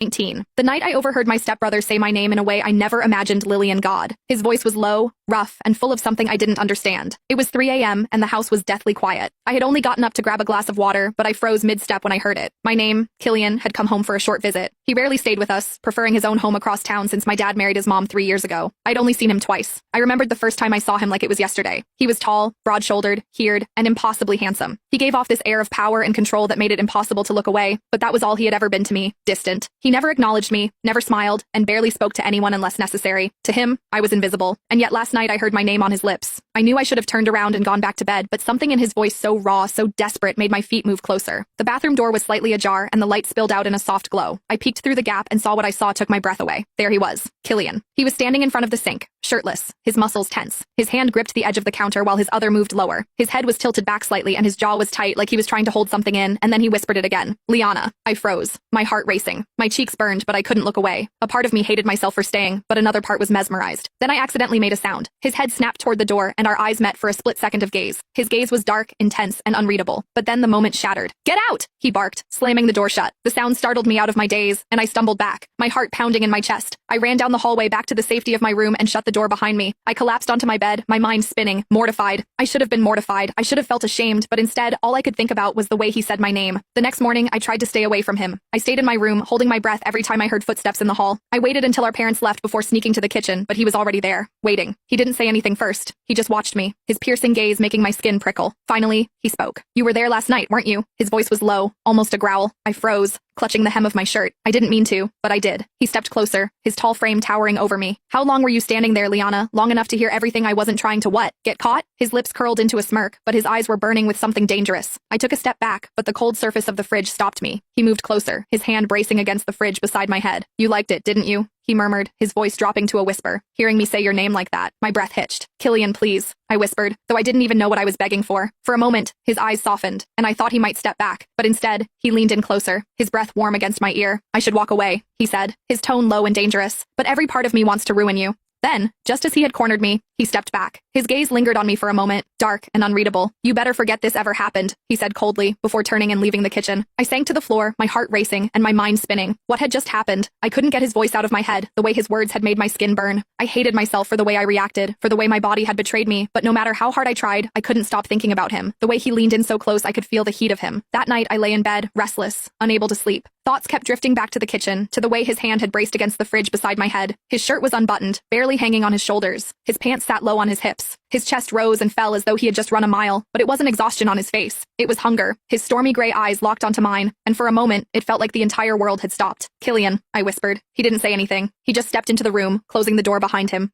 19. The night I overheard my stepbrother say my name in a way I never imagined Lillian God. His voice was low, rough, and full of something I didn't understand. It was 3 a.m., and the house was deathly quiet. I had only gotten up to grab a glass of water, but I froze mid-step when I heard it. My name, Killian, had come home for a short visit. He rarely stayed with us, preferring his own home across town since my dad married his mom 3 years ago. I'd only seen him twice. I remembered the first time I saw him like it was yesterday. He was tall, broad-shouldered, haired, and impossibly handsome. He gave off this air of power and control that made it impossible to look away, but that was all he had ever been to me, distant. He never acknowledged me, never smiled, and barely spoke to anyone unless necessary. To him, I was invisible. And yet last night I heard my name on his lips. I knew I should have turned around and gone back to bed, but something in his voice so raw, so desperate, made my feet move closer. The bathroom door was slightly ajar, and the light spilled out in a soft glow. I peeked through the gap and saw what I saw took my breath away. There he was, Killian. He was standing in front of the sink, shirtless, his muscles tense. His hand gripped the edge of the counter while his other moved lower. His head was tilted back slightly and his jaw was tight like he was trying to hold something in, and then he whispered it again. Liana. I froze, my heart racing. My cheeks burned, but I couldn't look away. A part of me hated myself for staying, but another part was mesmerized. Then I accidentally made a sound. His head snapped toward the door, and our eyes met for a split second of gaze. His gaze was dark, intense, and unreadable. But then the moment shattered. Get out! He barked, slamming the door shut. The sound startled me out of my daze, and I stumbled back, my heart pounding in my chest. I ran down the hallway back to the safety of my room and shut the door behind me. I collapsed onto my bed, my mind spinning, mortified. I should have been mortified. I should have felt ashamed, but instead, all I could think about was the way he said my name. The next morning, I tried to stay away from him. I stayed in my room, holding my breath every time I heard footsteps in the hall. I waited until our parents left before sneaking to the kitchen, but he was already there, waiting. He didn't say anything first. He just watched me, his piercing gaze making my skin prickle. Finally, he spoke. You were there last night, weren't you? His voice was low, almost a growl. I froze, clutching the hem of my shirt. I didn't mean to, but I did. He stepped closer, his tall frame towering over me. How long were you standing there, Liana? Long enough to hear everything I wasn't trying to what? Get caught? His lips curled into a smirk, but his eyes were burning with something dangerous. I took a step back, but the cold surface of the fridge stopped me. He moved closer, his hand bracing against the fridge beside my head. You liked it, didn't you? He murmured, his voice dropping to a whisper. Hearing me say your name like that, my breath hitched. Killian, please, I whispered, though I didn't even know what I was begging for. For a moment, his eyes softened, and I thought he might step back, but instead, he leaned in closer, his breath warm against my ear. I should walk away, he said, his tone low and dangerous. But every part of me wants to ruin you. Then, just as he had cornered me, he stepped back. His gaze lingered on me for a moment, dark and unreadable. You better forget this ever happened, he said coldly, before turning and leaving the kitchen. I sank to the floor, my heart racing and my mind spinning. What had just happened? I couldn't get his voice out of my head, the way his words had made my skin burn. I hated myself for the way I reacted, for the way my body had betrayed me, but no matter how hard I tried, I couldn't stop thinking about him. The way he leaned in so close I could feel the heat of him. That night I lay in bed, restless, unable to sleep. Thoughts kept drifting back to the kitchen, to the way his hand had braced against the fridge beside my head. His shirt was unbuttoned, barely hanging on his shoulders. His pants sat low on his hips. His chest rose and fell as though he had just run a mile, but it wasn't exhaustion on his face. It was hunger. His stormy gray eyes locked onto mine, and for a moment, it felt like the entire world had stopped. Killian, I whispered. He didn't say anything. He just stepped into the room, closing the door behind him.